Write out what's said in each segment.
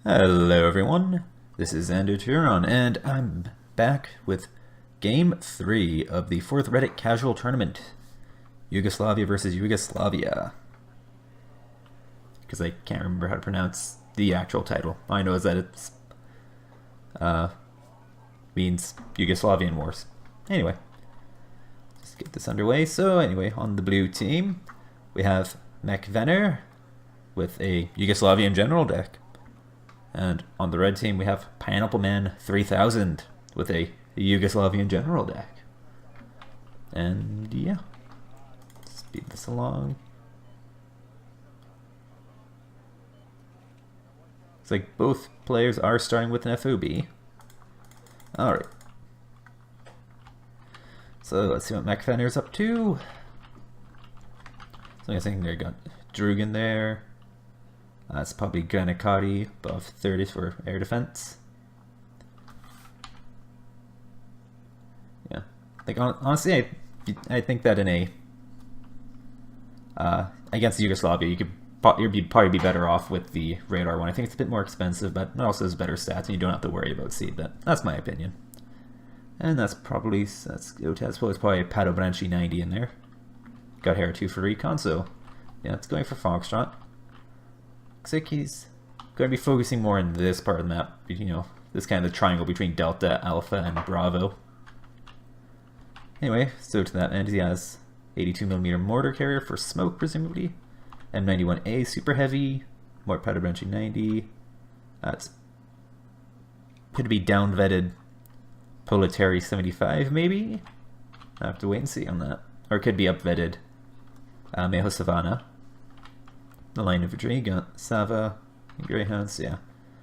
Hello everyone, this is Andrew Turon, and I'm back with Game 3 of the 4th Reddit Casual Tournament. Yugoslavia versus Yugoslavia. Because I can't remember how to pronounce the actual title. All I know is that it's means Yugoslavian Wars. Anyway, let's get this underway. So anyway, on the blue team, we have Mekvenner with a Yugoslavian general deck. And on the red team, we have pineappleman 3000 with a Yugoslavian general deck. And yeah, speed this along. It's like both players are starting with an FOB. Alright. So let's see what Mekvenner's up to. So I think they got Drugan there. That's probably Granacati above 30 for air defense. Yeah, like honestly, I think that in a against Yugoslavia, you'd probably be better off with the radar one. I think it's a bit more expensive, but it also has better stats, and you don't have to worry about seed. That's my opinion. And that's probably that's probably a Pato Branchi 90 in there. Got Hera 2 for recon, so yeah, it's going for Foxtrot. Looks like he's going to be focusing more in this part of the map, you know, this kind of the triangle between Delta, Alpha, and Bravo. Anyway, so to that end, he has 82mm mortar carrier for smoke, presumably, M91A super heavy, more Pato Branchi 90. That's could be down vetted Proletary 75, maybe. I have to wait and see on that, or it could be up vetted Meho Savannah. The line infantry, got Sava, Greyhounds, yeah.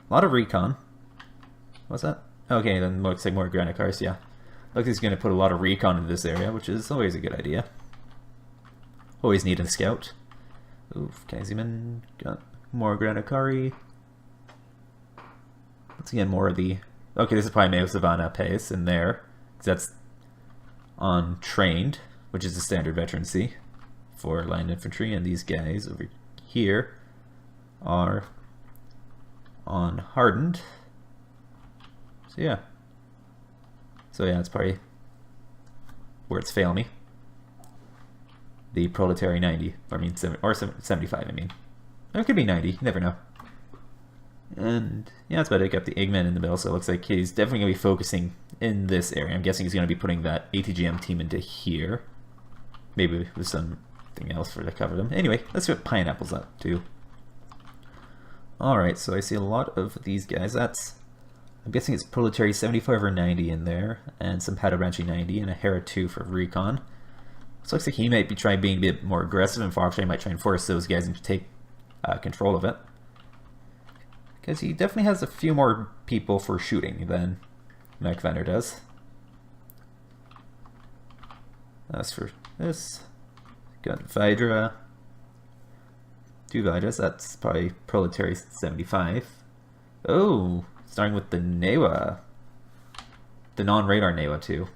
A lot of recon. What's that? Okay, then looks like more Granicars, yeah. Looks like he's going to put a lot of recon into this area, which is always a good idea. Always need a scout. Oof, Kaziman, got more Granicari. Once again, more of the... Okay, this is probably Meho Savannah pace in there, because that's on trained, which is the standard veterancy for line infantry, and these guys over here are on hardened. So yeah. It's probably where it's failing me. The Proletary 90, I mean 75. I mean, it could be 90. You never know. And yeah, that's about it. Got the Eggman in the middle, so it looks like he's definitely gonna be focusing in this area. I'm guessing he's gonna be putting that ATGM team into here, maybe with something else for to cover them. Anyway, let's see what Pineapple's up to. Alright, so I see a lot of these guys. I'm guessing it's Proletary 75 or 90 in there, and some Pato Branchi 90, and a Hera 2 for recon. So it looks like he might be trying being a bit more aggressive, and Foxtrot might try and force those guys to take control of it. Because he definitely has a few more people for shooting than Mekvenner does. As for this, got Vidra. 2 Vidras, that's probably Proletary 75. Oh, starting with the Newa. The non-radar Newa too.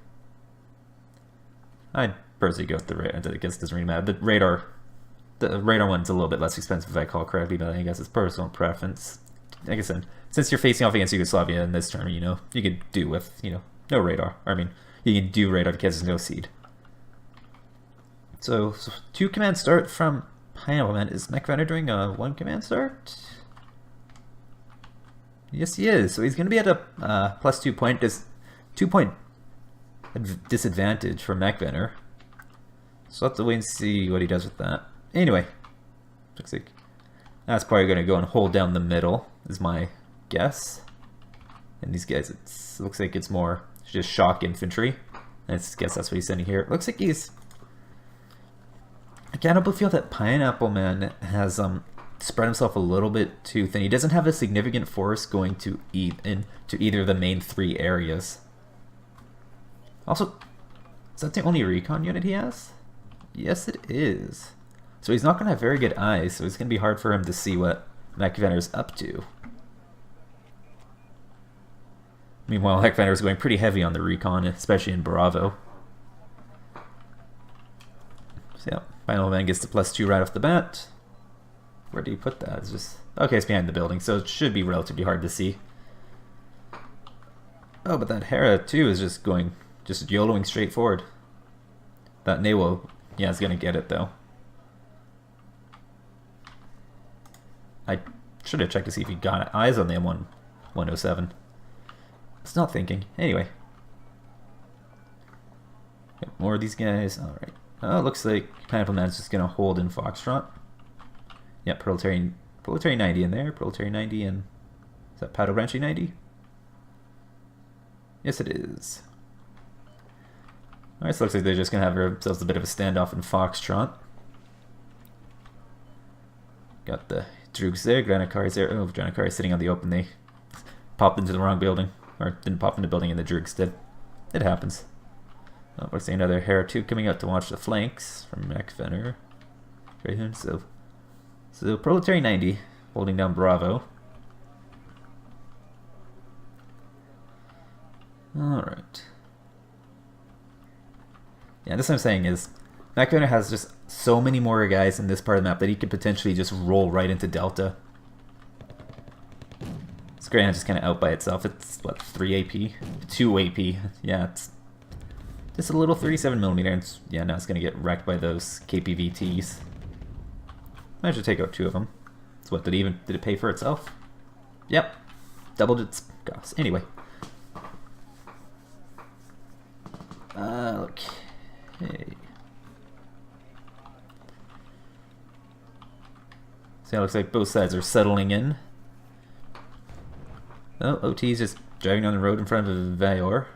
I'd personally go with the radar. I guess it doesn't really matter. The radar one's a little bit less expensive if I recall correctly, but I guess it's personal preference. Like I said, since you're facing off against Yugoslavia in this tournament, you know, you could do with, you know, no radar. I mean, you can do radar because there's no seed. So 2 command start from Pineappleman. Is Mekvenner doing a 1 command start? Yes, he is. So he's going to be at a plus 2 point, 2 point disadvantage for Mekvenner. So we'll have to wait and see what he does with that. Anyway, looks like that's probably going to go and hold down the middle, is my guess. And these guys, it looks like it's more just shock infantry. I guess that's what he's sending here. It looks like he's... I can't feel that Pineappleman has spread himself a little bit too thin. He doesn't have a significant force going to into either of the main 3 areas. Also, is that the only recon unit he has? Yes, it is. So he's not going to have very good eyes, so it's going to be hard for him to see what Mekvenner's up to. Meanwhile, Mekvenner's going pretty heavy on the recon, especially in Bravo. So yeah, Pineappleman gets the +2 right off the bat. Where do you put that? It's just... Okay, it's behind the building, so it should be relatively hard to see. Oh, but that Hera too is just YOLOing straight forward. That Newo, yeah, is gonna get it though. I should have checked to see if he got eyes on the M107. It's not thinking. Anyway. Got more of these guys. Alright. Oh, looks like pineappleman's just gonna hold in Foxtrot. Yeah, Proletarian 90 in there. Proletarian 90 and... Is that Paddle Branchy 90? Yes, it is. Alright, so it looks like they're just gonna have themselves a bit of a standoff in Foxtrot. Got the Droogs there, Granakari's there. Oh, Granakari's sitting on the open. They popped into the wrong building. Or didn't pop into the building and the Droogs did. It happens. Oh, we're seeing another Hera 2 coming out to watch the flanks from Mekvenner. Greyhound, so Proletarian 90 holding down Bravo. Alright. Yeah, this what I'm saying is Mekvenner has just so many more guys in this part of the map that he could potentially just roll right into Delta. This Greyhound's just kind of out by itself. It's, what, 3 AP? 2 AP. Yeah, it's just a little 37mm, and yeah, now it's going to get wrecked by those KPVTs. Managed to take out 2 of them. So what, did it pay for itself? Yep. Doubled its cost. Anyway. Okay. So it looks like both sides are settling in. Oh, OT's just driving down the road in front of a Vihor.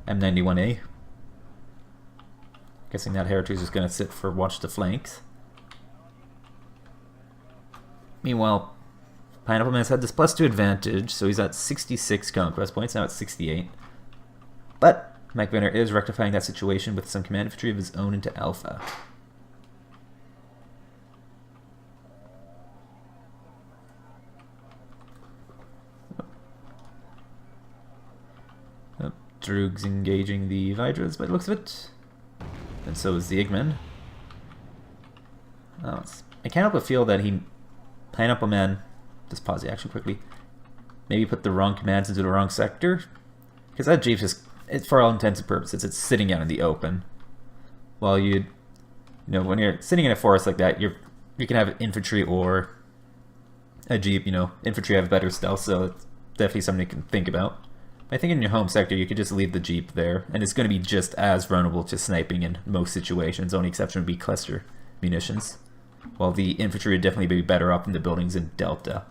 M91A. Guessing that Hera 2 is just going to sit for watch the flanks. Meanwhile, Pineappleman's had this +2 advantage, so he's at 66 conquest points, now at 68. But Mekvenner is rectifying that situation with some command infantry of his own into Alpha. Droog's engaging the Vidras by the looks of it. And so is the Eggman. Oh, I can't help but feel that Pineappleman, just pause the action quickly, maybe put the wrong commands into the wrong sector. Because that Jeep just, for all intents and purposes, it's sitting out in the open. While when you're sitting in a forest like that, you can have infantry or a Jeep, infantry have better stealth, so it's definitely something you can think about. I think in your home sector, you could just leave the Jeep there, and it's going to be just as vulnerable to sniping in most situations. Only exception would be cluster munitions, while the infantry would definitely be better up in the buildings in Delta.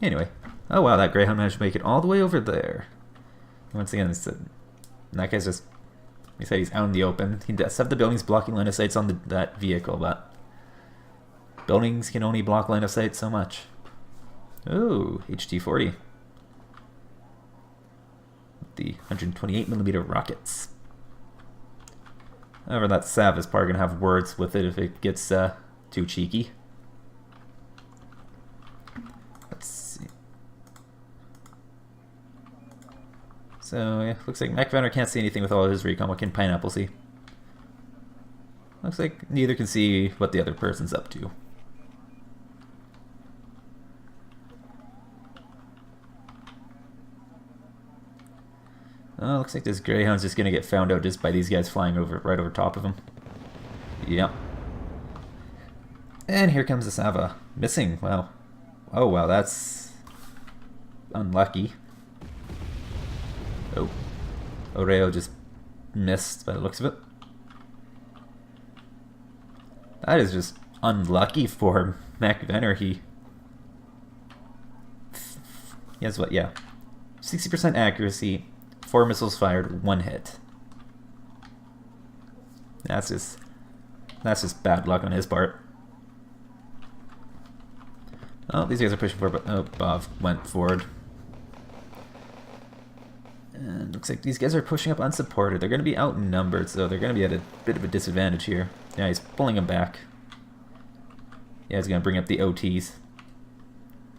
Anyway, oh wow, that Greyhound managed to make it all the way over there. Once again, that guy's just, he said he's out in the open. He does have the buildings blocking line of sights on that vehicle, but buildings can only block line of sight so much. Oh, HT-40. The 128mm rockets. However, that Sav is probably going to have words with it if it gets too cheeky. Let's see. So, yeah, looks like Mekvenner can't see anything with all of his recon. What can Pineapple see? Looks like neither can see what the other person's up to. Oh, looks like this Greyhound's just gonna get found out just by these guys flying right over top of him. Yep. And here comes the Sava. Missing. Wow. Oh, wow, that's unlucky. Oh. Oreo just missed by the looks of it. That is just unlucky for Mekvenner. He has what? Yeah. 60% accuracy. 4 missiles fired, 1 hit. That's just bad luck on his part. Oh, these guys are pushing forward, but oh, Bob went forward. And looks like these guys are pushing up unsupported. They're going to be outnumbered, so they're going to be at a bit of a disadvantage here. Yeah, he's pulling them back. Yeah, he's going to bring up the OTs.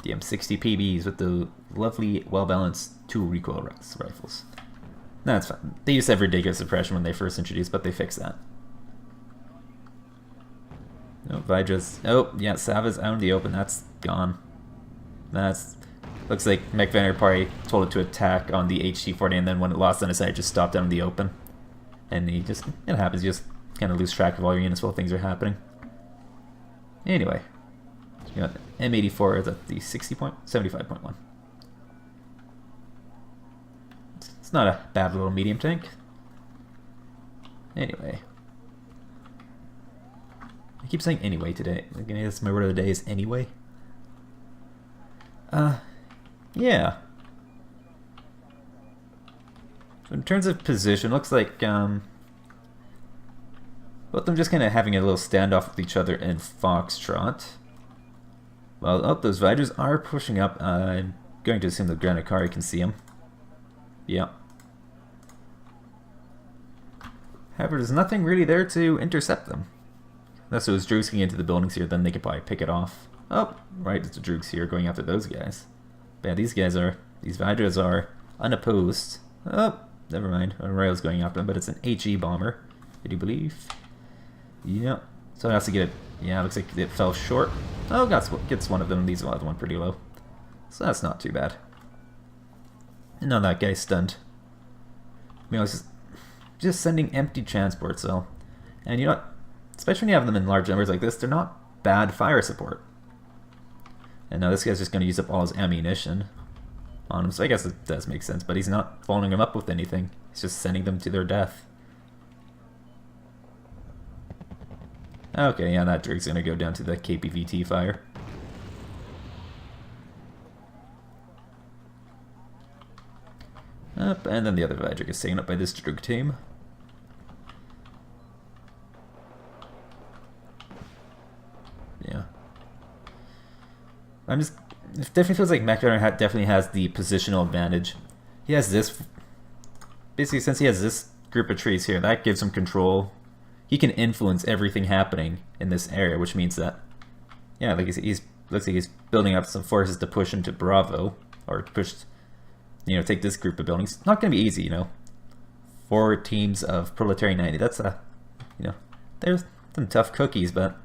The M60 PBs with the lovely, well-balanced 2 recoil rifles. That's fine. They used to have ridiculous suppression when they first introduced, but they fixed that. No, Vidra's... Oh, yeah, Sava's out in the open. That's gone. That's... Looks like Mekvenner probably told it to attack on the HT40, and then when it lost on his side, it just stopped out in the open. And he just... It happens. You just kind of lose track of all your units while things are happening. Anyway. You got M84 is at the 75.1. It's not a bad little medium tank. Anyway. I keep saying anyway today. I guess my word of the day is anyway. Yeah. So in terms of position, looks like both of them just kind of having a little standoff with each other in Foxtrot. Well, oh, those Vidras are pushing up. I'm going to assume the Granakari can see them. Yeah. However, there's nothing really there to intercept them. Unless it was Droogs getting into the buildings here, then they could probably pick it off. Oh, right, it's the Droogs here going after those guys. But yeah, these Vidras are unopposed. Oh, never mind. Rail's going after them, but it's an HE bomber, I do believe. Yeah. So it has to get it. Yeah, looks like it fell short. Oh, gets one of them, leaves the other one pretty low. So that's not too bad. And now that guy's stunned. I mean, it's just sending empty transports, so. And you know what? Especially when you have them in large numbers like this, they're not bad fire support. And now this guy's just going to use up all his ammunition on him, so I guess it does make sense, but he's not following them up with anything. He's just sending them to their death. Okay, yeah, that Drake's going to go down to the KPVT fire. Up, and then the other Vidric is taken up by this Drug team. Yeah. It definitely feels like Mekvenner definitely has the positional advantage. He has this... Basically, since he has this group of trees here, that gives him control. He can influence everything happening in this area, which means that... Yeah, like he's looks like he's building up some forces to push into Bravo. Or push... You know, take this group of buildings. It's not going to be easy, you know. 4 teams of Proletariat 90. That's a... You know, there's some tough cookies, but...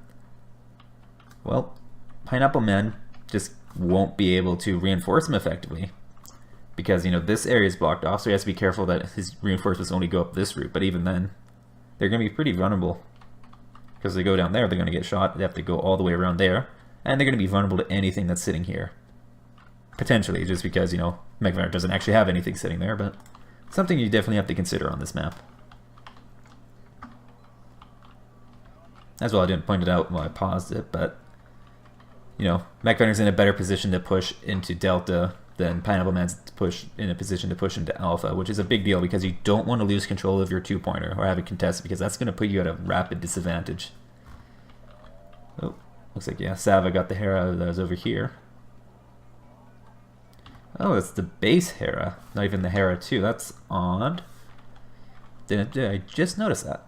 Well, pineappleman just won't be able to reinforce him effectively. Because, you know, this area is blocked off, so he has to be careful that his reinforcements only go up this route. But even then, they're going to be pretty vulnerable. Because they go down there, they're going to get shot. They have to go all the way around there. And they're going to be vulnerable to anything that's sitting here. Potentially, just because, you know, Mekvenner doesn't actually have anything sitting there, but something you definitely have to consider on this map. As well, I didn't point it out while I paused it, but, you know, Mekvenner's in a better position to push into Delta than Pineappleman's in a position to push into Alpha, which is a big deal because you don't want to lose control of your 2-pointer or have it contested, because that's going to put you at a rapid disadvantage. Oh, looks like, yeah, Sava got the Hera that was over here. Oh, it's the base Hera, not even the Hera 2. That's odd. Did I just notice that?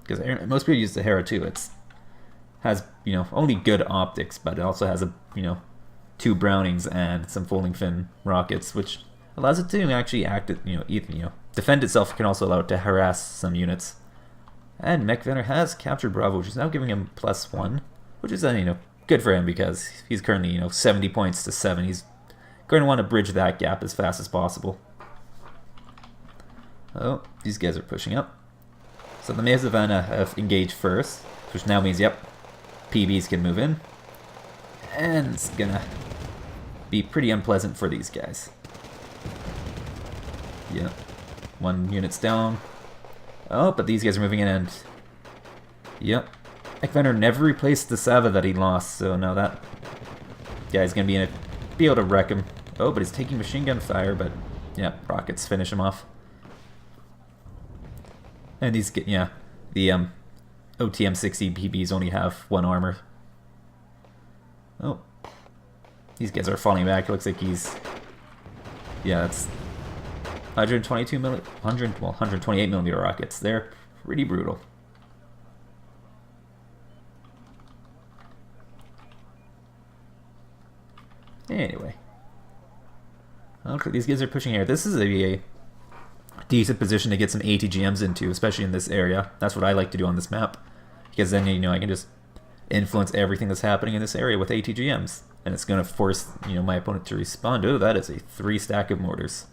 Because most people use the Hera 2. It has, you know, only good optics, but it also has a, you know, 2 Brownings and some folding fin rockets, which allows it to actually act, defend itself. Can also allow it to harass some units. And Mekvenner has captured Bravo, which is now giving him +1, which is, you know, good for him because he's currently, you know, 70 points to 7. He's going to want to bridge that gap as fast as possible. Oh, these guys are pushing up. So the Mesa Savannah have engaged first, which now means, yep, PBs can move in. And it's going to be pretty unpleasant for these guys. Yep. 1 unit's down. Oh, but these guys are moving in and... Yep. Mekvenner never replaced the Sava that he lost, so now that guy's going to be able to wreck him. Oh, but he's taking machine gun fire, but yeah, rockets finish him off. And these, yeah, the OTM-60 PBs only have 1 armor. Oh, these guys are falling back. It looks like he's, yeah, that's 128 millimeter rockets. They're pretty brutal. Anyway. Okay, these guys are pushing here. This is a decent position to get some ATGMs into, especially in this area. That's what I like to do on this map. Because then, you know, I can just influence everything that's happening in this area with ATGMs. And it's going to force, my opponent to respond. Oh, that is a 3 stack of mortars.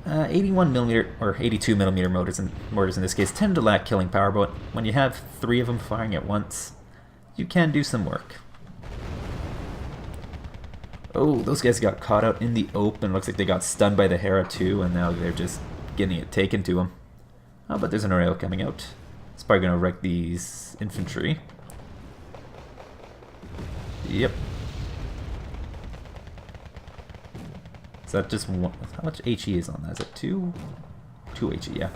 81mm or 82mm mortars in this case tend to lack killing power, but when you have 3 of them firing at once, you can do some work. Oh, those guys got caught out in the open. Looks like they got stunned by the Hera too, and now they're just getting it taken to them. Oh, but there's an rail coming out. It's probably going to wreck these infantry. Yep. Is that just one? How much HE is on that? Is it 2? 2 HE, yeah.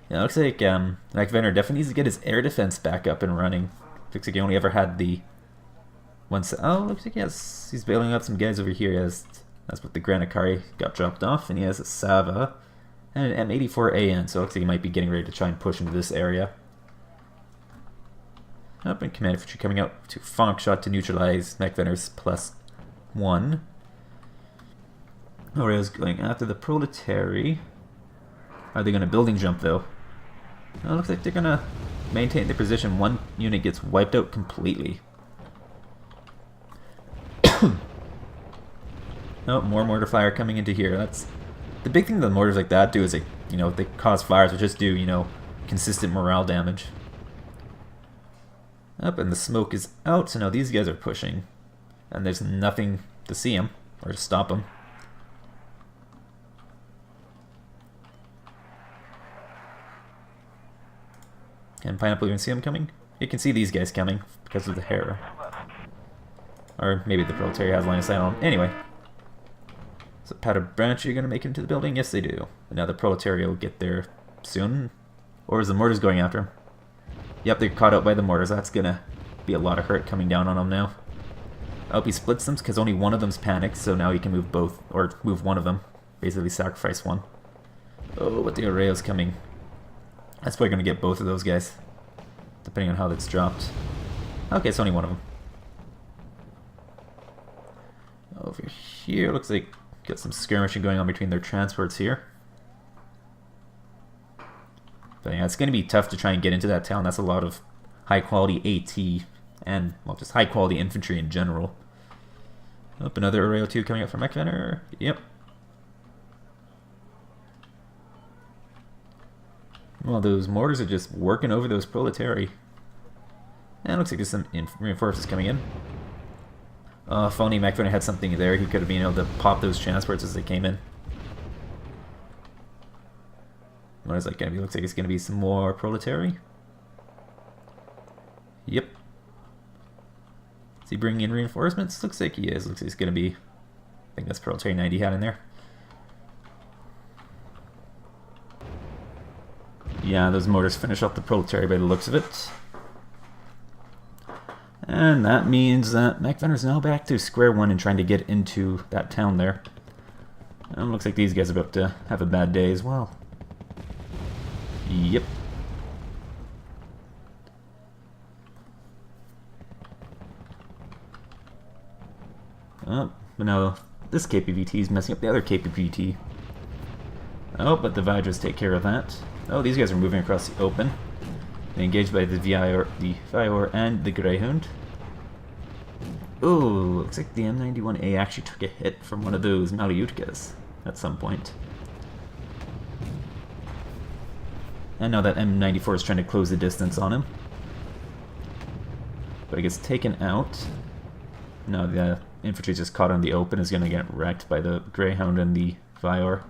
Yeah, it looks like Mekvenner definitely needs to get his air defense back up and running. Looks like he only ever had the one set. Oh, looks like he's bailing out some guys over here. That's what the Granikari got dropped off, and he has a Sava and an M84AN, so it looks like he might be getting ready to try and push into this area. Up and command infantry coming out to Fonk shot to neutralize Mekvenner's +1. Oreo's going after the Proletary. Are they going to building jump though? No, it looks like they're going to maintain their position. One unit gets wiped out completely. Oh, more mortar fire coming into here. That's the big thing that mortars like that do is they, they cause fires, which just do, consistent morale damage. Up, and the smoke is out, so now these guys are pushing. And there's nothing to see them, or to stop them. Can Pineapple even see them coming? You can see these guys coming, because of the Hera. Or maybe the Proletary has line of sight on them. Anyway. So Powder Branch, you're going to make it into the building? Yes, they do. And now the Proletary will get there soon. Or is the mortars going after him? Yep, they're caught out by the mortars. That's gonna be a lot of hurt coming down on them now. I hope he splits them because only one of them's panicked, so now he can move both, or move one of them. Basically sacrifice one. Oh, but the Oreo's coming. That's probably gonna get both of those guys, depending on how that's dropped. Okay, it's only one of them. Over here, looks like got some skirmishing going on between their transports here. But yeah, it's going to be tough to try and get into that town. That's a lot of high-quality AT and, well, just high-quality infantry in general. Oh, another Oreo 2 coming up from Mekvenner. Yep. Well, those mortars are just working over those Proletary. And it looks like there's some reinforcements coming in. If only Mekvenner had something there, he could have been able to pop those transports as they came in. What is that going to be? Looks like it's going to be some more Proletary. Yep. Is he bringing in reinforcements? Looks like he is. Looks like he's going to be... I think that's Proletary 90 had in there. Yeah, those mortars finish off the Proletary by the looks of it. And that means that Mekvenner's now back to square one and trying to get into that town there. And looks like these guys are about to have a bad day as well. Yep. Oh, but now this KPVT is messing up the other KPVT. Oh, but the Vidras take care of that. Oh, these guys are moving across the open. They're engaged by the Vior and the Greyhound. Oh, looks like the M91A actually took a hit from one of those Maliutkas at some point. And now that M94 is trying to close the distance on him. But he gets taken out. Now the infantry just caught on the open is going to get wrecked by the Greyhound and the Vior.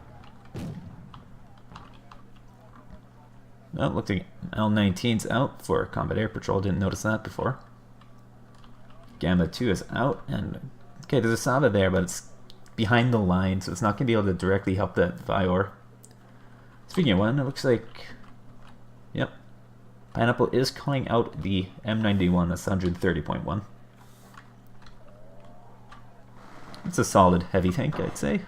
Well, looks like L19's out for combat air patrol. Didn't notice that before. Gamma 2 is out, and okay, there's a Sava there, but it's behind the line, so it's not going to be able to directly help that Vior. Speaking of one, it looks like, yep, Pineapple is calling out the M91. That's 130.1. It's a solid heavy tank, I'd say.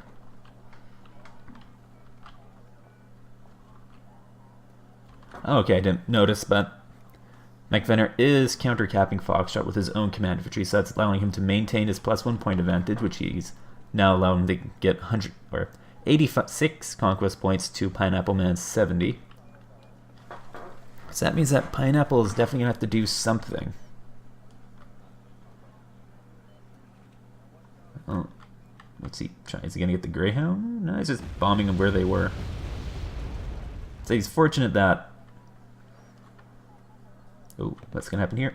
Okay, I didn't notice, but Mekvenner is counter-capping Foxtrot with his own command infantry, so that's allowing him to maintain his +1 point advantage, which he's now allowing to get 100 or 86 conquest points to pineappleman 70. So that means that pineapple is definitely gonna have to do something. Oh, what's he trying? Is he gonna get the Greyhound? No, he's just bombing them where they were. So he's fortunate that. Oh, what's gonna happen here?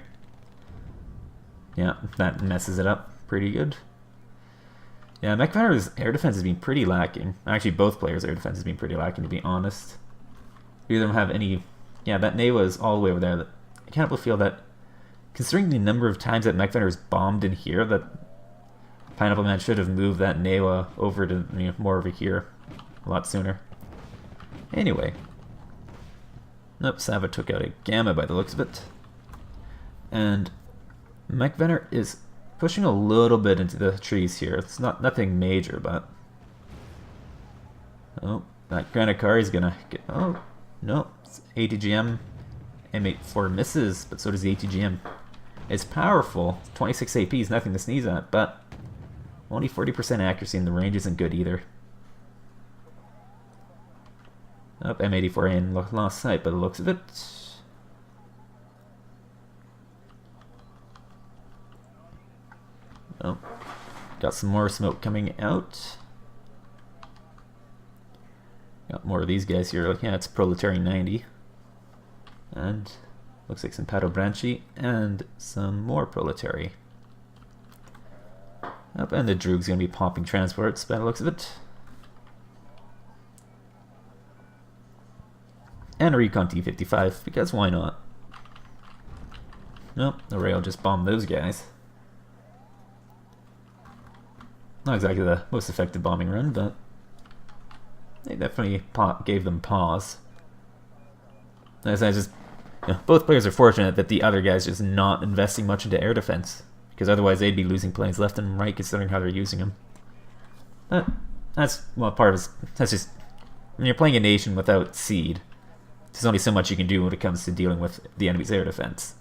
Yeah, that messes it up pretty good. Yeah, Mekvenner's air defense has been pretty lacking. Actually, both players' air defense has been pretty lacking, to be honest. Neither of them have any. Yeah, that Newa is all the way over there. I can't feel that, considering the number of times that Mekvenner's bombed in here, that pineappleman should have moved that Newa over to more over here a lot sooner. Anyway. Nope, Sava took out a Gamma by the looks of it. And Mekvenner is pushing a little bit into the trees here. It's nothing major, but... Oh, that Granakari is gonna get... Oh, no. It's ATGM. M84 misses, but so does the ATGM. It's powerful. 26 AP is nothing to sneeze at, but only 40% accuracy, and the range isn't good either. Oh, M84 in lost sight by the looks of it. Oh, got some more smoke coming out. Got more of these guys here. Yeah, it's Proletarian 90. And looks like some Padobranchi and some more Proletary. Up, and the Droog's gonna be popping transports by the looks of it. And a Recon T-55, because why not? Nope, the rail just bombed those guys. Not exactly the most effective bombing run, but they definitely gave them pause. As I just, both players are fortunate that the other guy's just not investing much into air defense, because otherwise they'd be losing planes left and right considering how they're using them. But that's, well, part of it. That's just, when you're playing a nation without seed, there's only so much you can do when it comes to dealing with the enemy's air defense.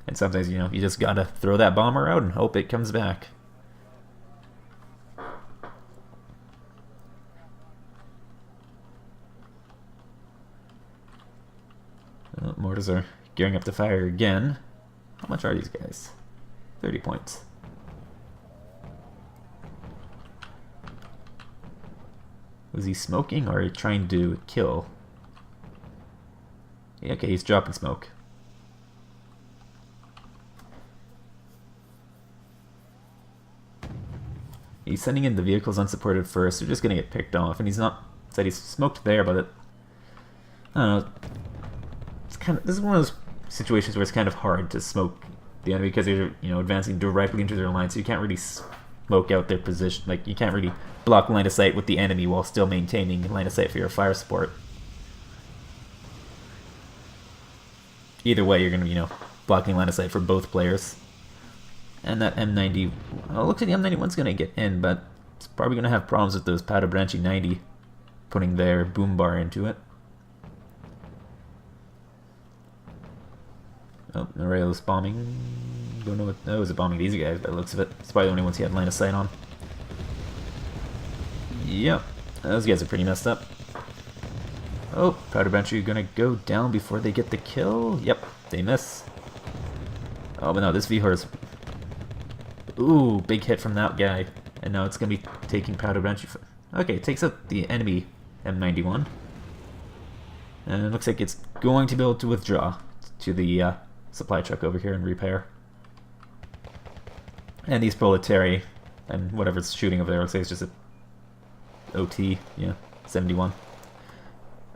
And sometimes, you just gotta throw that bomber out and hope it comes back. Oh, mortars are gearing up to fire again. How much are these guys? 30 points. Was he smoking or trying to kill? Yeah, okay, he's dropping smoke. He's sending in the vehicles unsupported first. They're just gonna get picked off, and he's not said he's smoked there, but I don't know. It's kind of, this is one of those situations where it's kind of hard to smoke the enemy because they're advancing directly into their line, so you can't really smoke out their position. Like, you can't really block line of sight with the enemy while still maintaining line of sight for your fire support. Either way, you're going to be, blocking line of sight for both players. And that M90, well, it looks like the M91's going to get in, but it's probably going to have problems with those Padobranchi 90 putting their boom bar into it. Oh, the rail is bombing. Don't know what. Oh, is it bombing these guys by the looks of it? It's probably the only ones he had line of sight on. Yep, those guys are pretty messed up. Oh, Padobranchi gonna go down before they get the kill. Yep, they miss. Oh, but no, this V horse. Ooh, big hit from that guy, and now it's gonna be taking Padobranchi. Okay, it takes out the enemy M91, and it looks like it's going to be able to withdraw to the supply truck over here and repair. And these Proletary and whatever's shooting over there looks like it's just a OT, yeah, 71.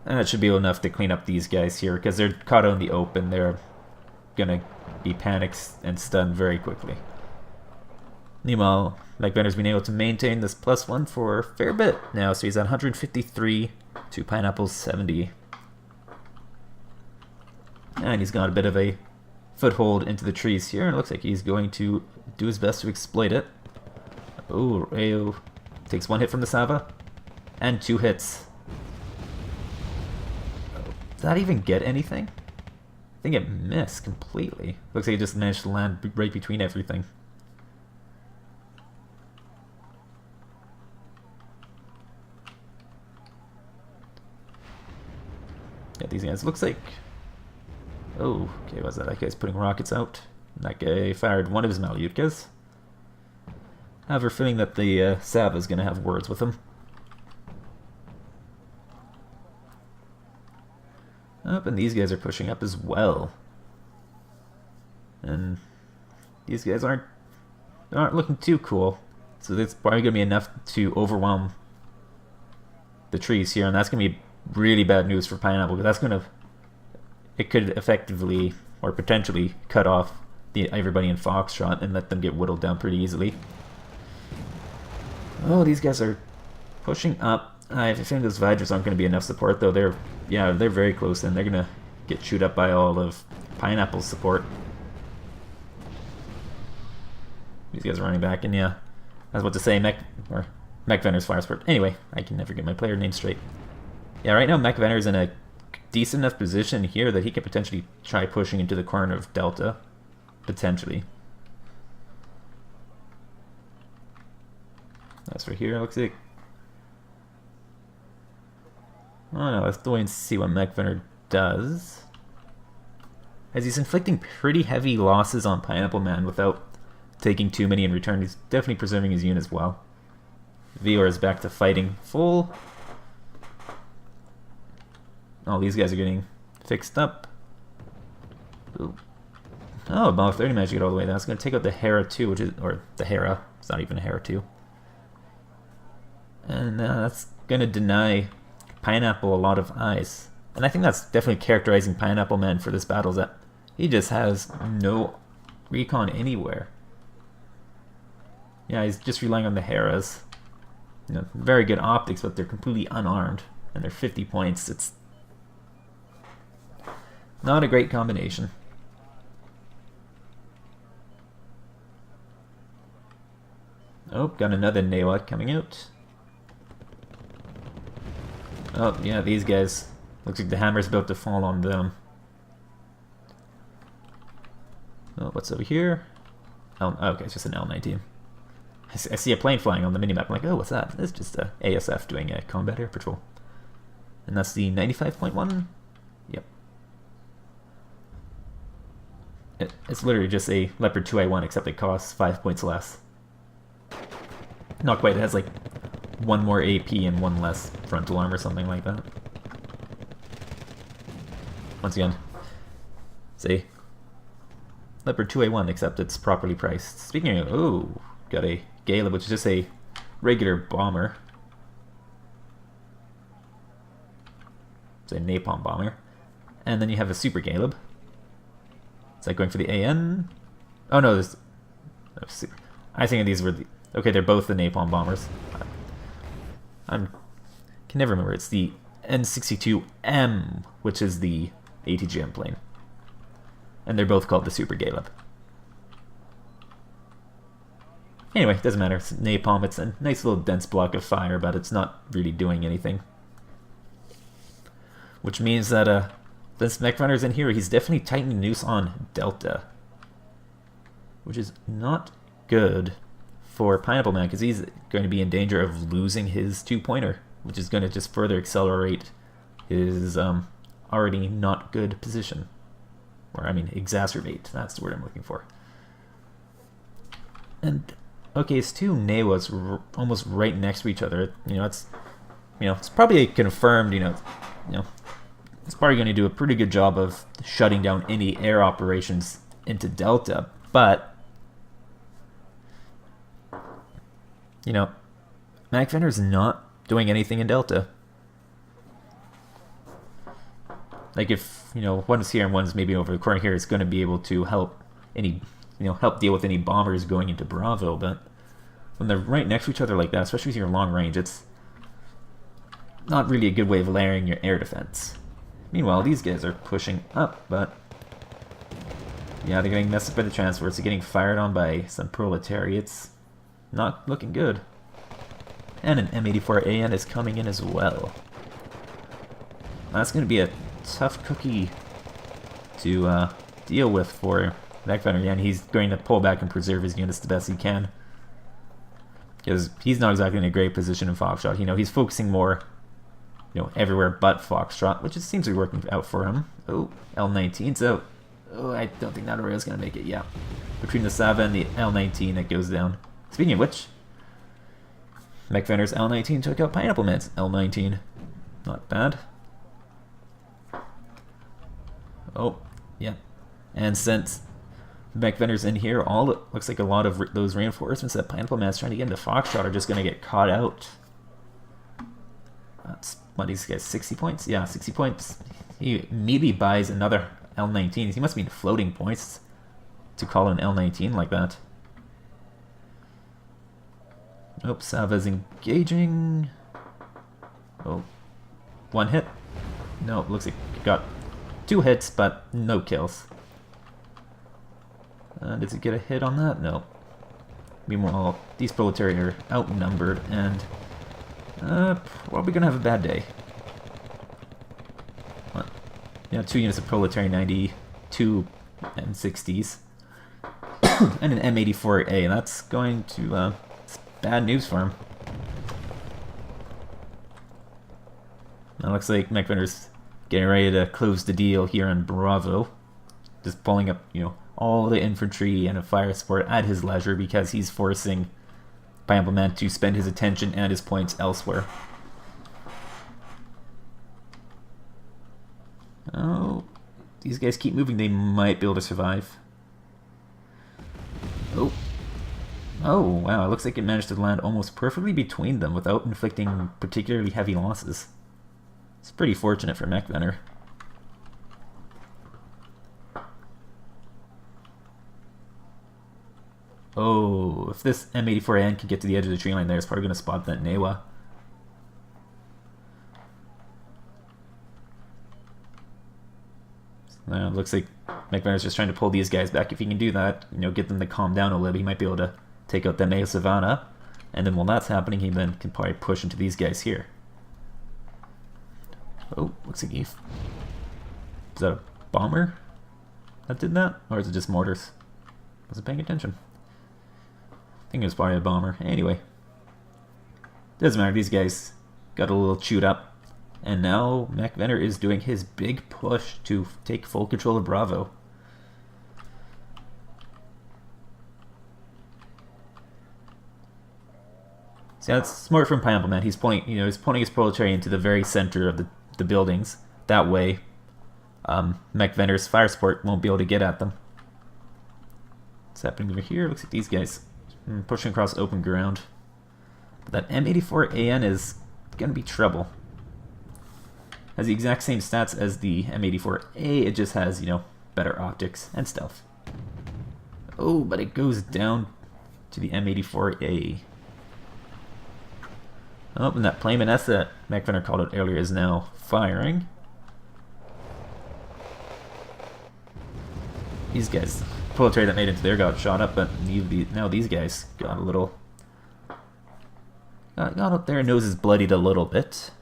And that should be enough to clean up these guys here because they're caught out in the open. They're gonna be panicked and stunned very quickly. Meanwhile, Mekvenner's been able to maintain this +1 for a fair bit now, so he's at 153 to Pineapple's 70. And he's got a bit of a foothold into the trees here, and it looks like he's going to do his best to exploit it. Oh, Rayo takes one hit from the Sava, and 2 hits. Did that even get anything? I think it missed completely. Looks like it just managed to land right between everything. Yeah, these guys. Looks like... Oh, okay, what's that? That guy's putting rockets out. That guy fired one of his Malyutkas. I have a feeling that the Sava's going to have words with him. Up, and these guys are pushing up as well. And these guys aren't looking too cool. So that's probably going to be enough to overwhelm the trees here, and that's going to be really bad news for Pineapple, because that's going to... It could effectively, or potentially, cut off everybody in Foxtrot and let them get whittled down pretty easily. Oh, these guys are pushing up. I have a feeling those Vidras aren't going to be enough support, though. They're very close, and they're going to get chewed up by all of Pineapple's support. These guys are running back, and yeah, I was about to say Mekvenner's fire support. Anyway, I can never get my player name straight. Yeah, right now Mekvenner's in a decent enough position here that he could potentially try pushing into the corner of Delta. Potentially. That's right here, looks like. Oh no, let's go and see what Mekvenner does. As he's inflicting pretty heavy losses on Pineappleman without taking too many in return. He's definitely preserving his units well. Vior is back to fighting full. All these guys are getting fixed up. Ooh. Oh, Bomb 30 managed to get all the way. That's going to take out the Hera 2, which is, or the Hera. It's not even a Hera 2. And that's going to deny Pineapple a lot of eyes. And I think that's definitely characterizing Pineappleman for this battle, is that he just has no recon anywhere. Yeah, he's just relying on the Heras. You know, very good optics, but they're completely unarmed. And they're 50 points. It's not a great combination. Oh, got another Newa coming out. Oh, yeah, these guys. Looks like the hammer's about to fall on them. Oh, what's over here? Oh, okay, it's just an L-19. I see a plane flying on the minimap. I'm like, oh, what's that? It's just a ASF doing a combat air patrol. And that's the 95.1? Yep. It's literally just a Leopard 2A1, except it costs 5 points less. Not quite, it has like one more AP and one less frontal arm or something like that. Once again, say Leopard 2A1, except it's properly priced. Speaking of, oh, got a Galeb, which is just a regular bomber. It's a napalm bomber. And then you have a Super Galeb. Is that going for the AN? Oh no, there's... Oh, super. I think these were the... Okay, they're both the napalm bombers. I can never remember. It's the N62M, which is the ATGM plane. And they're both called the Super Galeb. Anyway, doesn't matter. It's napalm. It's a nice little dense block of fire, but it's not really doing anything. Which means that this Mekvenner's in here, he's definitely tightening noose on Delta. Which is not good for Pineappleman, because he's going to be in danger of losing his two-pointer, which is going to just further accelerate his already not good position. Or, I mean, exacerbate. That's the word I'm looking for. And, okay, it's two Newas almost right next to each other. It's probably confirmed, it's probably going to do a pretty good job of shutting down any air operations into Delta, but Mekvenner's not doing anything in Delta. Like if, one's here and one's maybe over the corner here, it's going to be able to help help deal with any bombers going into Bravo, but when they're right next to each other like that, especially with your long range, it's not really a good way of layering your air defense. Meanwhile, these guys are pushing up, but yeah, they're getting messed up by the transports. They're getting fired on by some proletariats. Not looking good. And an M84AN is coming in as well. That's going to be a tough cookie to deal with for Mekvenner. And he's going to pull back and preserve his units the best he can. Because he's not exactly in a great position in Foxtrot. He's focusing more everywhere but Foxtrot, which it seems to be working out for him. Oh, L19's out. Oh, I don't think that Aurelio's going to make it. Yeah. Between the Sava and the L19, it goes down. Speaking of which, Mekvenner's L19 took out pineappleman's L19. Not bad. Oh, yeah. And since Mekvenner's in here, all it looks like a lot of those reinforcements that pineappleman's trying to get into Foxtrot are just going to get caught out. That's what these guys, 60 points? Yeah, 60 points. He immediately buys another L19. He must be in floating points to call an L19 like that. Nope, Sava's engaging. Oh, one hit. No, looks like he got 2 hits, but no kills. Does he get a hit on that? No. Meanwhile, these proletariat are outnumbered, and probably gonna have a bad day. What? Yeah, 2 units of proletariat 92 M60s, and an M84A. That's going to it's bad news for him. Now looks like Mekvenner's getting ready to close the deal here on Bravo, just pulling up, all the infantry and a fire support at his leisure because he's forcing pineappleman to spend his attention and his points elsewhere. Oh, these guys keep moving. They might be able to survive. Oh. Oh, wow. It looks like it managed to land almost perfectly between them without inflicting particularly heavy losses. It's pretty fortunate for Mekvenner. Oh, if this M84N can get to the edge of the tree line there, it's probably going to spot that Newa. Looks like Mekvenner's just trying to pull these guys back. If he can do that, get them to calm down a little, he might be able to take out that Neo Savannah. And then while that's happening, he then can probably push into these guys here. Oh, looks like is that a bomber that did that? Or is it just mortars? Wasn't paying attention. I think it was probably a bomber. Anyway. Doesn't matter, these guys got a little chewed up. And now Mekvenner is doing his big push to take full control of Bravo. See, that's smart from Pineappleman. He's pointing, he's pointing his proletariat into the very center of the buildings. That way, Mekvenner's fire support won't be able to get at them. What's happening over here? Looks like these guys pushing across open ground. But that M84AN is going to be trouble. Has the exact same stats as the M84A, it just has, better optics and stealth. Oh, but it goes down to the M84A. Oh, and that Playman S that Mekvenner called out earlier is now firing. These guys, proletariat that made it to there got shot up, but now these guys got a little... Got up there, nose is bloodied a little bit.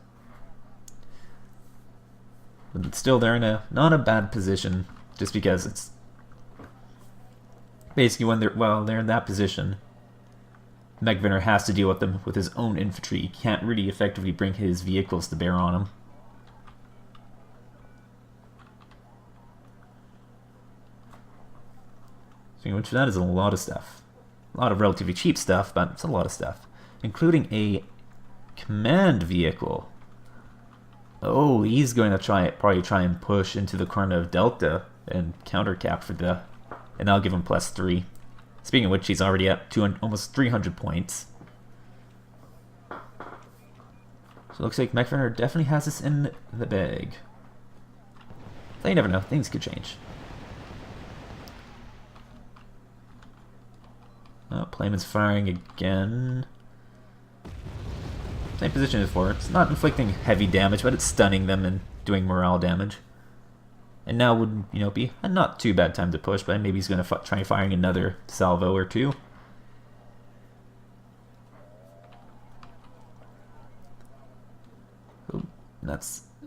But still, they're in not a bad position, just because it's... Basically, while they're in that position, Mekvenner has to deal with them with his own infantry. He can't really effectively bring his vehicles to bear on them. Which that is a lot of stuff. A lot of relatively cheap stuff, but it's a lot of stuff. Including a command vehicle. Oh, he's going to probably try and push into the corner of Delta and countercap for the... And that'll give him +3. Speaking of which, he's already at almost 300 points. So it looks like Mekvenner definitely has this in the bag. But you never know, things could change. Oh, Playman's firing again. Same position as before. It's not inflicting heavy damage, but it's stunning them and doing morale damage. And now would, be a not too bad time to push, but maybe he's going to try firing another salvo or two.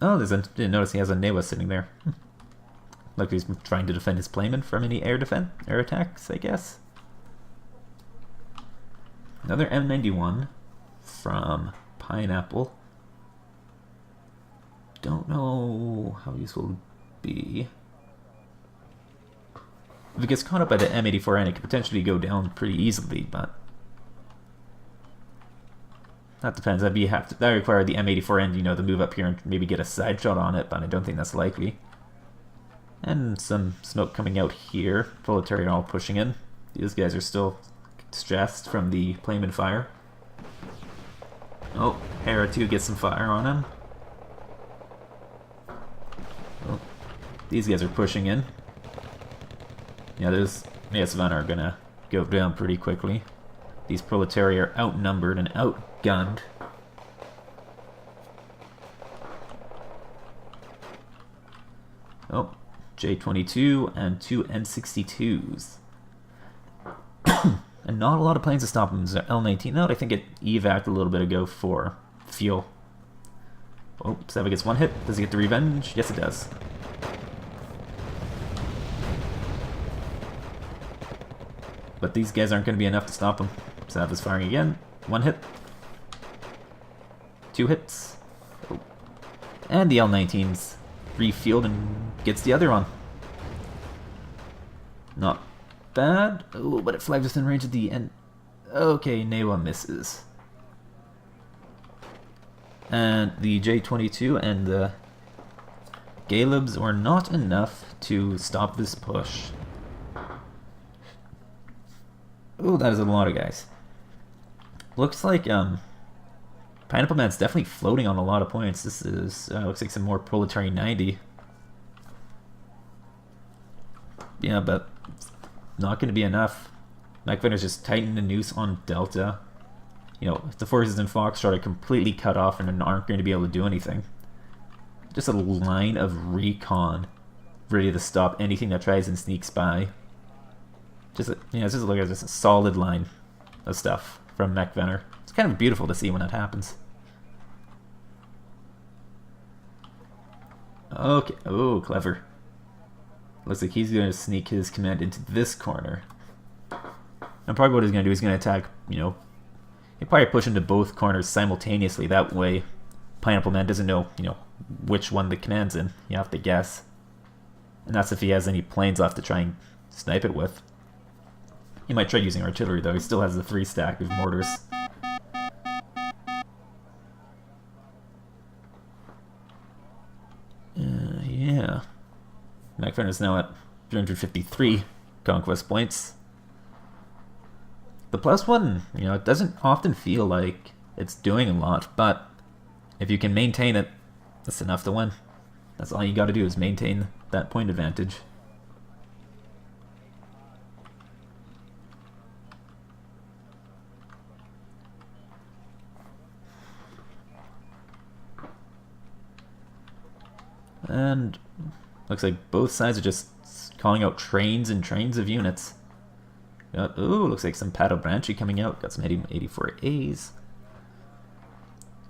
Oh, didn't notice he has a Newa sitting there. Like he's trying to defend his Playman from any air attacks, I guess. Another M91 from Pineapple. don't know how useful it would be. If it gets caught up by the M84N, it could potentially go down pretty easily, but that depends. That require the M84N, you know, to move up here and maybe get a side shot on it, but I don't think that's likely. And some smoke coming out here. Proletariat all pushing in. These guys are still stressed from the Playman fire. Oh, Hera 2 gets some fire on him. Oh, these guys are pushing in. Yeah, those Mekvenner are gonna go down pretty quickly. These Proletariat are outnumbered and outgunned. Oh, J22 and 2 N62s. And not a lot of planes to stop them. L19 out. I think it evac'd a little bit ago for fuel. Oh, Sava gets one hit. Does he get the revenge? Yes, it does. But these guys aren't going to be enough to stop him. Sava's firing again. One hit. Two hits. Oh. And the L19's refueled and gets the other one. Not bad. Oh, but it flags within range at the end. Okay, Newa misses. And the J22 and the Galebs were not enough to stop this push. Oh, that is a lot of guys. Looks like pineappleman's definitely floating on a lot of points. This is looks like some more Proletariat 90. Yeah, but not going to be enough. Mekvenner's just tightened the noose on Delta. You know, the forces in Foxtrot are completely cut off and aren't going to be able to do anything. Just a line of recon ready to stop anything that tries and sneaks by. Just just look at just a solid line of stuff from Mekvenner. It's kind of beautiful to see when that happens. Okay, oh, clever. Looks like he's going to sneak his command into this corner. And probably what he's going to do is going to attack, you know, he'll probably push into both corners simultaneously. That way, Pineappleman doesn't know, you know, which one the command's in. You have to guess. And that's if he has any planes left to try and snipe it with. He might try using artillery, though. He still has the 3 stack of mortars. Yeah. Mekvenner is now at 353 conquest points. The +1, you know, it doesn't often feel like it's doing a lot, but if you can maintain it, that's enough to win. That's all you got to do is maintain that point advantage. And looks like both sides are just calling out trains and trains of units. Ooh, looks like some Pato Branchi coming out. Got some 84As.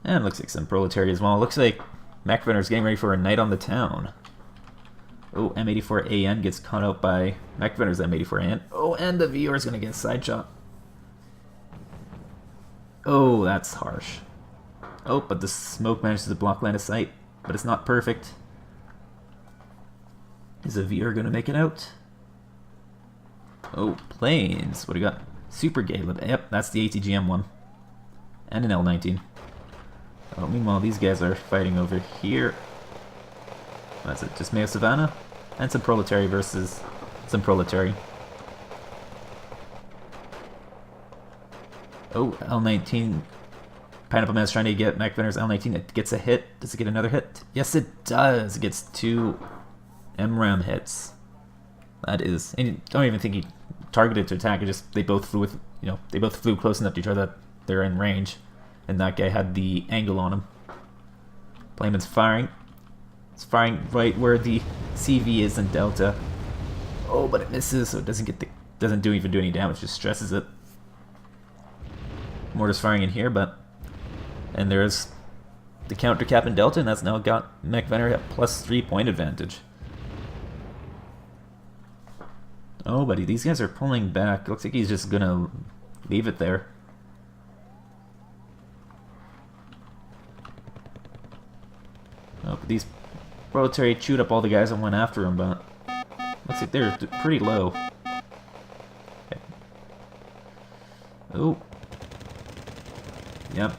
And looks like some Proletariat as well. Looks like Mekvenner's getting ready for a night on the town. Oh, M84AN gets caught out by Mekvenner's M84AN. Oh, and the viewer's going to get a side shot. Oh, that's harsh. Oh, but the smoke manages to block line of sight. But it's not perfect. Is a VR going to make it out? Oh, planes. What do we got? Super Galeb. Yep, that's the ATGM one. And an L19. Oh, meanwhile, these guys are fighting over here. That's it. Just Mayo Savannah. And some Proletariat versus some Proletariat. Oh, L19. Pineappleman's trying to get Mekvenner's L19. It gets a hit. Does it get another hit? Yes, it does. It gets 2 MRAM hits. That is, and you don't even think he targeted to attack. It just they both flew with, you know, they both flew close enough to each other that they're in range, and that guy had the angle on him. Playman's firing. It's firing right where the CV is in Delta. Oh, but it misses, so it doesn't even do any damage. Just stresses it. Mortar's firing in here, and there's the counter cap in Delta, and that's now got Mekvenner at +3 point advantage. Oh, buddy, these guys are pulling back. Looks like he's just gonna leave it there. Oh, these military chewed up all the guys that went after him, but looks like they're pretty low. Okay. Oh. Yep.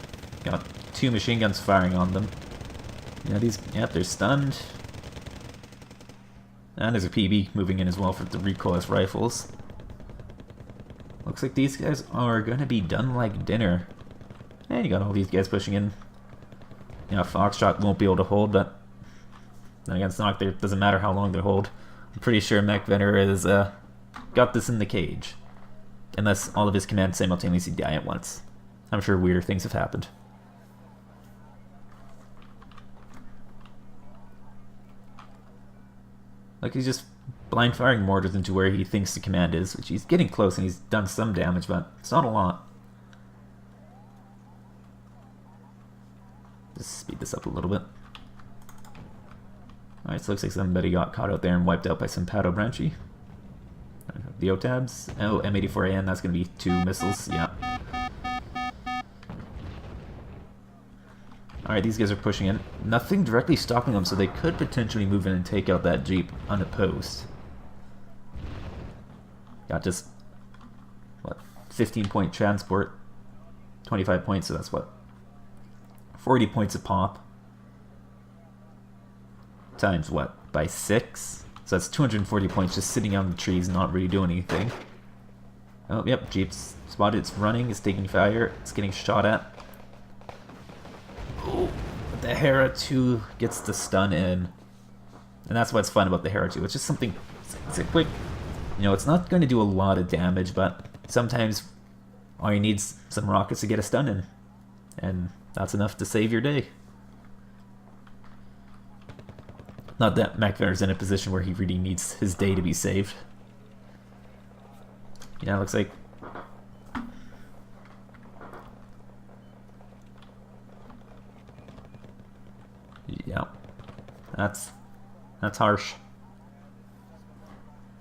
Got 2 machine guns firing on them. Yeah, yep, they're stunned. And there's a PB moving in as well for the recoilless rifles. Looks like these guys are gonna be done like dinner. And you got all these guys pushing in. You know, Foxtrot won't be able to hold, but then again, it's not there. Doesn't matter how long they hold. I'm pretty sure Mekvenner has got this in the cage, unless all of his commands simultaneously die at once. I'm sure weirder things have happened. Like, he's just blind firing mortars into where he thinks the command is, which he's getting close and he's done some damage, but it's not a lot. Just speed this up a little bit. Alright, so looks like somebody got caught out there and wiped out by some Pato Branchy. The OTABs. Oh, M84AN, that's going to be 2 missiles, yeah. Alright, these guys are pushing in. Nothing directly stopping them, so they could potentially move in and take out that Jeep unopposed. Got just, what, 15-point transport. 25 points, so that's what? 40 points a pop. Times what? By 6? So that's 240 points just sitting on the trees, not really doing anything. Oh, yep, Jeep's spotted. It's running, it's taking fire, it's getting shot at. Oh, the Hera 2 gets the stun in. And that's what's fun about the Hera 2. It's just something, it's a quick, you know, it's not going to do a lot of damage, but sometimes all you need is some rockets to get a stun in. And that's enough to save your day. Not that Mekvenner's in a position where he really needs his day to be saved. Yeah, it looks like... Yeah. That's harsh.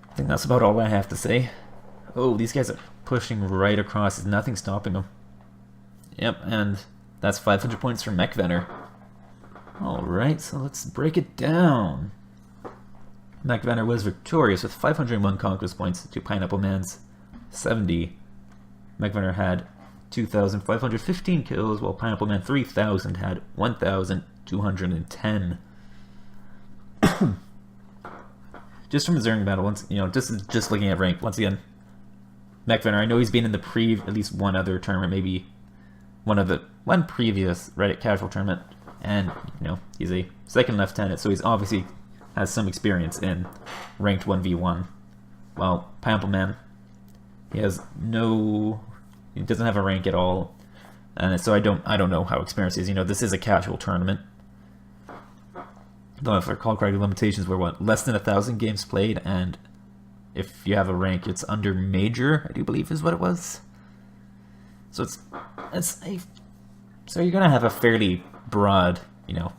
I think that's about all I have to say. Oh, these guys are pushing right across. There's nothing stopping them. Yep, and that's 500 points for Mekvenner. Alright, so let's break it down. Mekvenner was victorious with 501 conquest points to pineappleman's 70. Mekvenner had 2,515 kills, while pineappleman 3,000 had 1,210. Just from the Zerg battle, once you know, just looking at rank once again. Mekvenner, I know he's been in the at least one other tournament, maybe one previous Reddit casual tournament. And, you know, he's a second lieutenant, so he's obviously has some experience in ranked 1v1. While pineappleman, he doesn't have a rank at all, and so I don't know how experienced he is. You know, this is a casual tournament. Though if I recall correctly, limitations were what, less than 1,000 games played, and if you have a rank, it's under major, I do believe is what it was. So so you're gonna have a fairly broad, you know,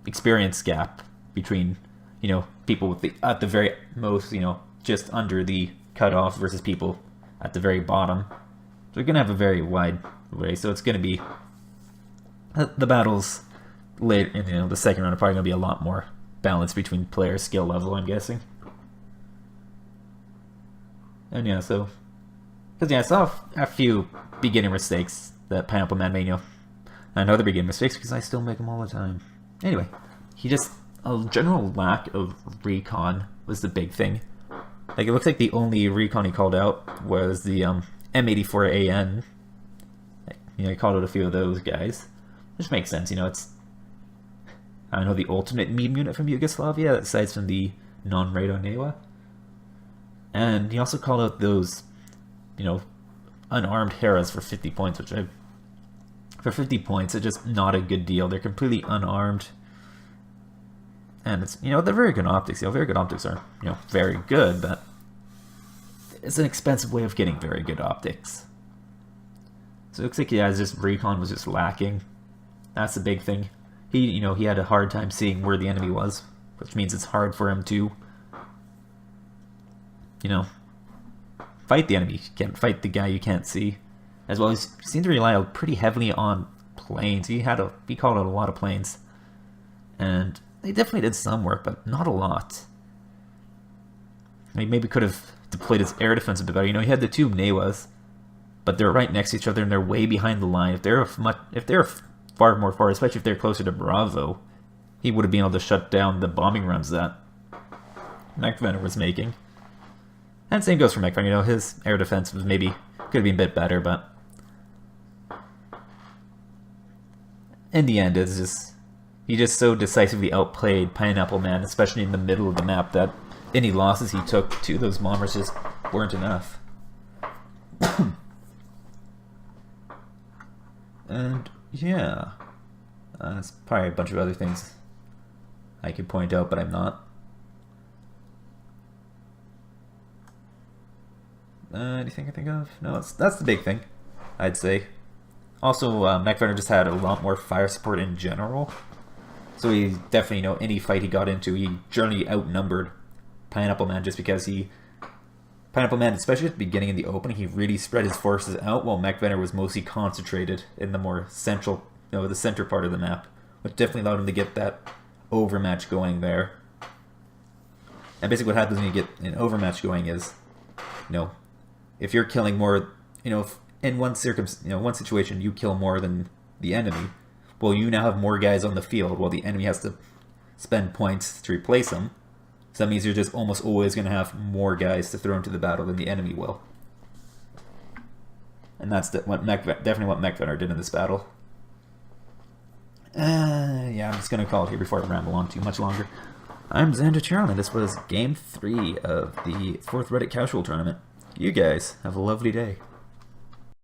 experience gap between, you know, people with at the very most, you know, just under the cutoff versus people at the very bottom. So you're gonna have a very wide array. So it's gonna be the battles later, you know, the second round are probably gonna be a lot more balanced between player skill level, I'm guessing. And yeah, so because yeah, I saw a few beginner mistakes that pineappleman made, you know. I know they're beginning mistakes because I still make them all the time. Anyway, a general lack of recon was the big thing. Like, it looks like the only recon he called out was the M84AN. You know, he called out a few of those guys. Which makes sense, you know, it's, I don't know, the ultimate meme unit from Yugoslavia, aside from the non-Rado Newa. And he also called out those, you know, unarmed Heras for 50 points, which for 50 points, it's just not a good deal. They're completely unarmed. And it's, you know, they're very good optics. You know, very good optics are, you know, very good, but it's an expensive way of getting very good optics. So it looks like, yeah, just recon was just lacking. That's the big thing. He had a hard time seeing where the enemy was, which means it's hard for him to, you know, fight the enemy. You can't fight the guy you can't see. As well, he seemed to rely pretty heavily on planes. He called out a lot of planes. And they definitely did some work, but not a lot. He maybe could have deployed his air defense a bit better. You know, he had the two Newas, but they're right next to each other and they're way behind the line. If they're far more far, especially if they're closer to Bravo, he would have been able to shut down the bombing runs that Mekvenner was making. And same goes for Mekvenner. You know, his air defense was maybe could have been a bit better, but in the end, it's just he just so decisively outplayed Pineappleman, especially in the middle of the map, that any losses he took to those bombers just weren't enough. And yeah, there's probably a bunch of other things I could point out, but I'm not. Anything I think of? No, that's the big thing, I'd say. Also, Mekvenner just had a lot more fire support in general. So he definitely, you know, any fight he got into, he generally outnumbered Pineappleman just because Pineappleman, especially at the beginning of the opening, he really spread his forces out while Mekvenner was mostly concentrated in the more central, you know, the center part of the map, which definitely allowed him to get that overmatch going there. And basically what happens when you get an overmatch going is, you know, if you're killing more, you know, if in one situation you kill more than the enemy, well, you now have more guys on the field while the enemy has to spend points to replace them. So that means you're just almost always going to have more guys to throw into the battle than the enemy will. And that's definitely what Mekvenner did in this battle. Yeah, I'm just going to call it here before I ramble on too much longer. I'm Xander Charon, and this was Game 3 of the 4th Reddit Casual Tournament. You guys have a lovely day.